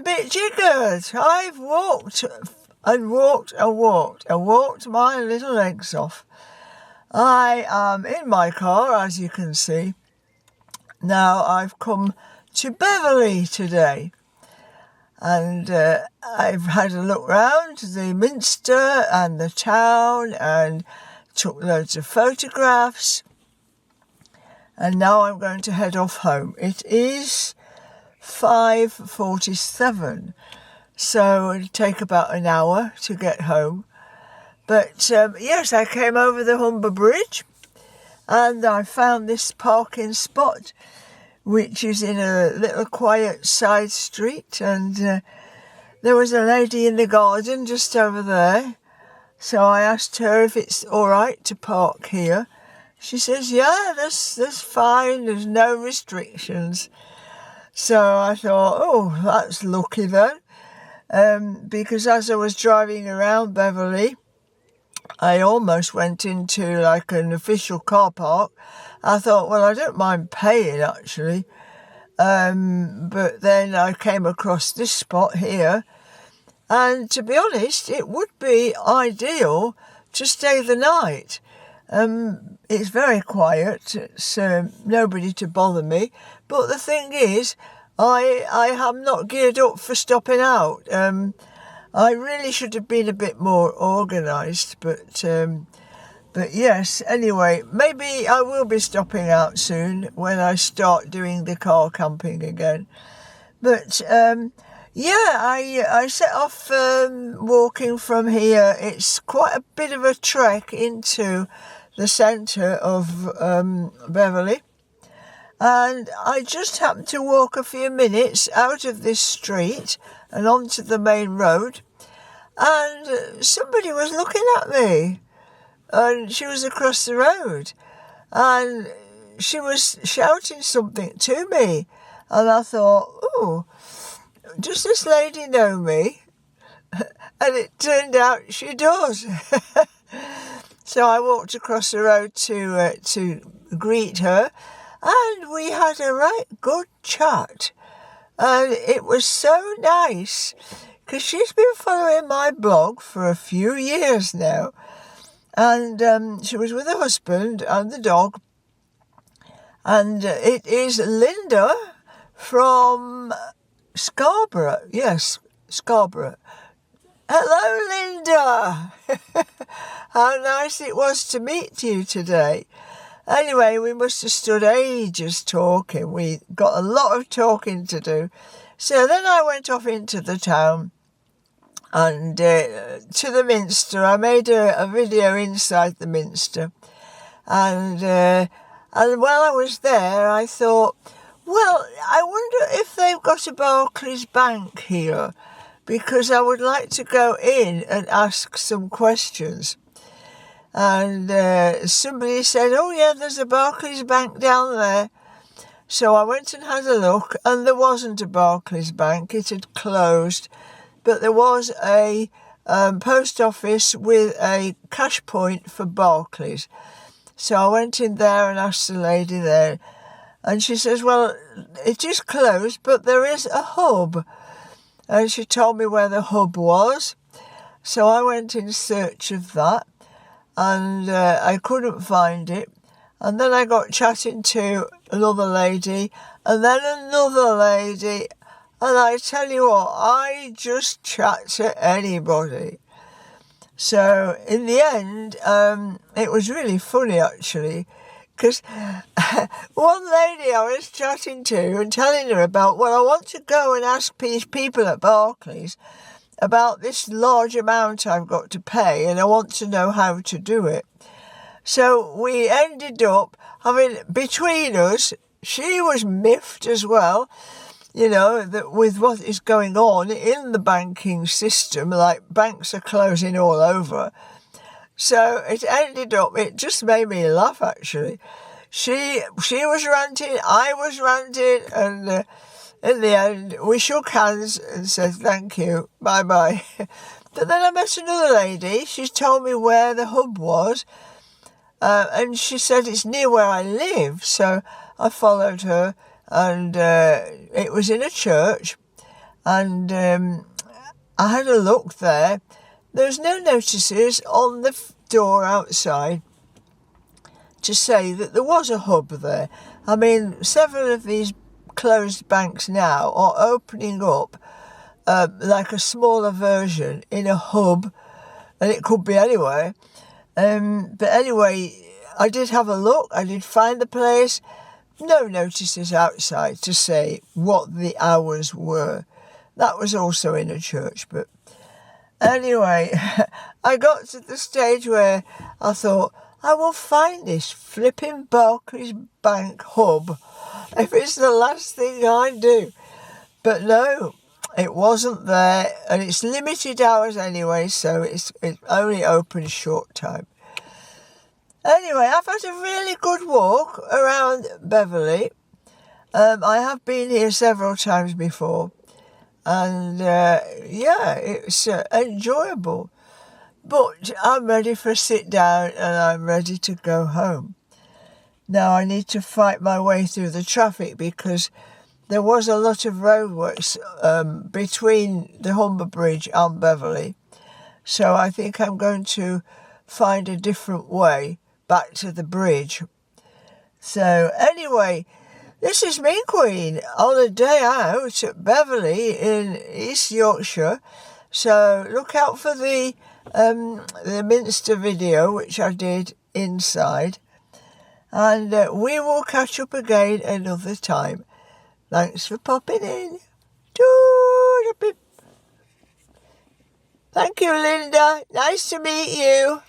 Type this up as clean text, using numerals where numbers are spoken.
bit jiggered. I've walked and walked and walked and walked my little legs off. I am in my car, as you can see. Now I've come to Beverley today, and I've had a look round the Minster and the town and took loads of photographs, and now I'm going to head off home. It is 5:47, so it'll take about an hour to get home. But yes, I came over the Humber Bridge and I found this parking spot, which is in a little quiet side street, and there was a lady in the garden just over there. So I asked her if it's all right to park here. She says, yeah, that's fine, there's no restrictions. So I thought, oh, that's lucky then, because as I was driving around Beverley, I almost went into like an official car park. I thought, well, I don't mind paying actually, but then I came across this spot here, and to be honest, it would be ideal to stay the night. It's very quiet, it's nobody to bother me, but the thing is, I am not geared up for stopping out. I really should have been a bit more organised, but yes, anyway, maybe I will be stopping out soon when I start doing the car camping again. But yeah, I set off walking from here. It's quite a bit of a trek into the centre of Beverley. And I just happened to walk a few minutes out of this street and onto the main road, and somebody was looking at me, and she was across the road, and she was shouting something to me, and I thought, oh, does this lady know me? And it turned out she does. So I walked across the road to greet her, and we had a right good chat. And it was so nice, because she's been following my blog for a few years now. And she was with her husband and the dog. And it is Linda from Scarborough. Yes, Scarborough. Hello, Linda. How nice it was to meet you today. Anyway, we must have stood ages talking. We got a lot of talking to do. So then I went off into the town and to the Minster. I made a video inside the Minster. And while I was there, I thought, well, I wonder if they've got a Barclays Bank here, because I would like to go in and ask some questions. And somebody said, oh yeah, there's a Barclays Bank down there. So I went and had a look, and there wasn't a Barclays Bank. It had closed. But there was a post office with a cash point for Barclays. So I went in there and asked the lady there. And she says, well, it is closed, but there is a hub. And she told me where the hub was. So I went in search of that. And I couldn't find it. And then I got chatting to another lady, and then another lady, and I tell you what, I just chat to anybody. So in the end, it was really funny actually, because one lady I was chatting to and telling her about, well, I want to go and ask these people at Barclays about this large amount I've got to pay, and I want to know how to do it. So we ended up having, between us, she was miffed as well, you know, that with what is going on in the banking system, like banks are closing all over. So it ended up, it just made me laugh actually. She was ranting, I was ranting, and in the end, we shook hands and said, thank you, bye-bye. But then I met another lady. She told me where the hub was. And she said it's near where I live. So I followed her, and it was in a church. and I had a look there. There's no notices on the door outside to say that there was a hub there. I mean, several of these closed banks now are opening up like a smaller version in a hub, and it could be anywhere. But anyway, I did have a look. I did find the place. No notices outside to say what the hours were. That was also in a church, but anyway, I got to the stage where I thought, I will find this flipping Barclays Bank hub if it's the last thing I do. But no, it wasn't there, and it's limited hours anyway, so it's only open short time. Anyway, I've had a really good walk around Beverley. I have been here several times before, and it's enjoyable. But I'm ready for a sit down, and I'm ready to go home. Now I need to fight my way through the traffic because there was a lot of roadworks between the Humber Bridge and Beverley. So I think I'm going to find a different way back to the bridge. So anyway, this is me, Queen, on a day out at Beverley in East Yorkshire. So look out for the Minster video, which I did inside. And we will catch up again another time. Thanks for popping in. Thank you, Linda. Nice to meet you.